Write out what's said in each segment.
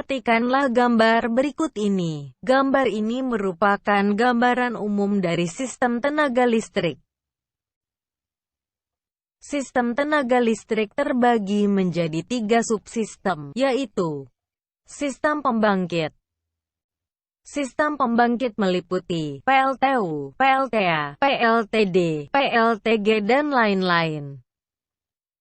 Perhatikanlah gambar berikut ini. Gambar ini merupakan gambaran umum dari sistem tenaga listrik. Sistem tenaga listrik terbagi menjadi 3 subsistem, yaitu sistem pembangkit. Sistem pembangkit meliputi PLTU, PLTA, PLTD, PLTG dan lain-lain.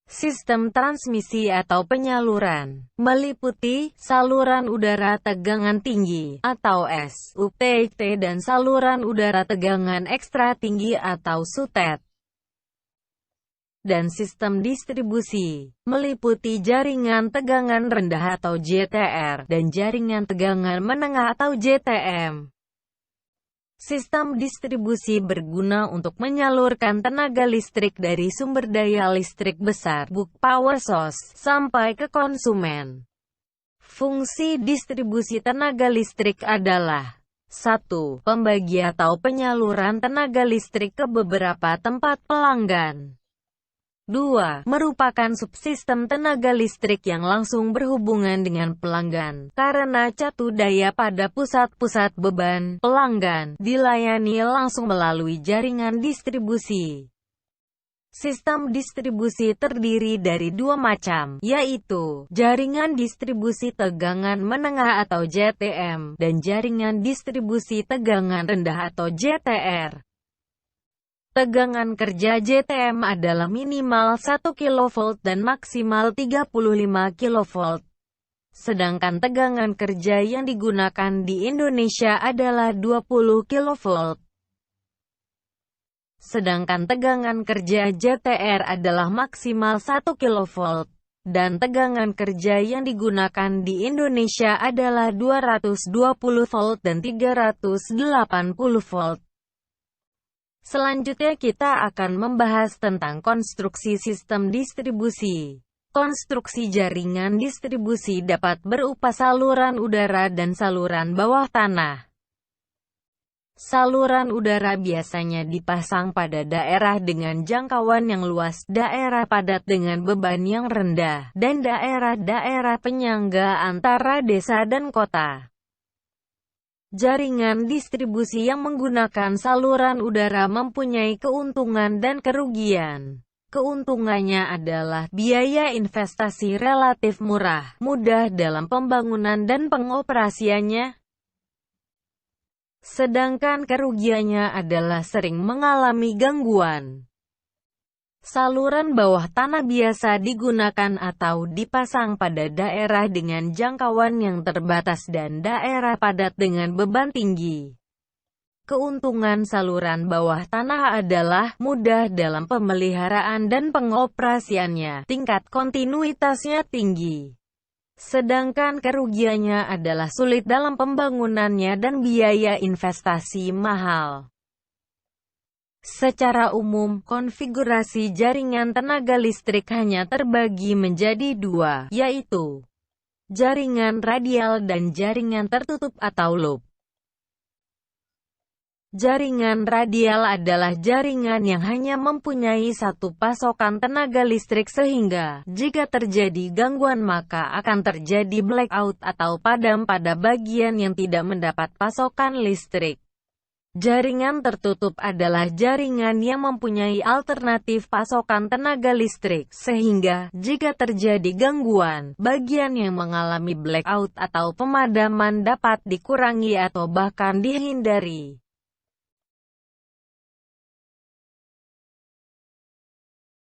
Sistem transmisi atau penyaluran meliputi saluran udara tegangan tinggi atau SUTT dan saluran udara tegangan ekstra tinggi atau SUTET. Dan sistem distribusi meliputi jaringan tegangan rendah atau JTR dan jaringan tegangan menengah atau JTM. Sistem distribusi berguna untuk menyalurkan tenaga listrik dari sumber daya listrik besar, bulk power source, sampai ke konsumen. Fungsi distribusi tenaga listrik adalah 1. Pembagi atau penyaluran tenaga listrik ke beberapa tempat pelanggan. 2. Merupakan subsistem tenaga listrik yang langsung berhubungan dengan pelanggan, karena catu daya pada pusat-pusat beban pelanggan dilayani langsung melalui jaringan distribusi. Sistem distribusi terdiri dari 2 macam, yaitu jaringan distribusi tegangan menengah atau JTM, dan jaringan distribusi tegangan rendah atau JTR. Tegangan kerja JTM adalah minimal 1 kV dan maksimal 35 kV. Sedangkan tegangan kerja yang digunakan di Indonesia adalah 20 kV. Sedangkan tegangan kerja JTR adalah maksimal 1 kV. Dan tegangan kerja yang digunakan di Indonesia adalah 220 volt dan 380 volt. Selanjutnya kita akan membahas tentang konstruksi sistem distribusi. Konstruksi jaringan distribusi dapat berupa saluran udara dan saluran bawah tanah. Saluran udara biasanya dipasang pada daerah dengan jangkauan yang luas, daerah padat dengan beban yang rendah, dan daerah-daerah penyangga antara desa dan kota. Jaringan distribusi yang menggunakan saluran udara mempunyai keuntungan dan kerugian. Keuntungannya adalah biaya investasi relatif murah, mudah dalam pembangunan dan pengoperasiannya. Sedangkan kerugiannya adalah sering mengalami gangguan. Saluran bawah tanah biasa digunakan atau dipasang pada daerah dengan jangkauan yang terbatas dan daerah padat dengan beban tinggi. Keuntungan saluran bawah tanah adalah mudah dalam pemeliharaan dan pengoperasiannya, tingkat kontinuitasnya tinggi. Sedangkan kerugiannya adalah sulit dalam pembangunannya dan biaya investasi mahal. Secara umum, konfigurasi jaringan tenaga listrik hanya terbagi menjadi 2, yaitu jaringan radial dan jaringan tertutup atau loop. Jaringan radial adalah jaringan yang hanya mempunyai satu pasokan tenaga listrik sehingga, jika terjadi gangguan maka akan terjadi blackout atau padam pada bagian yang tidak mendapat pasokan listrik. Jaringan tertutup adalah jaringan yang mempunyai alternatif pasokan tenaga listrik, sehingga, jika terjadi gangguan, bagian yang mengalami blackout atau pemadaman dapat dikurangi atau bahkan dihindari.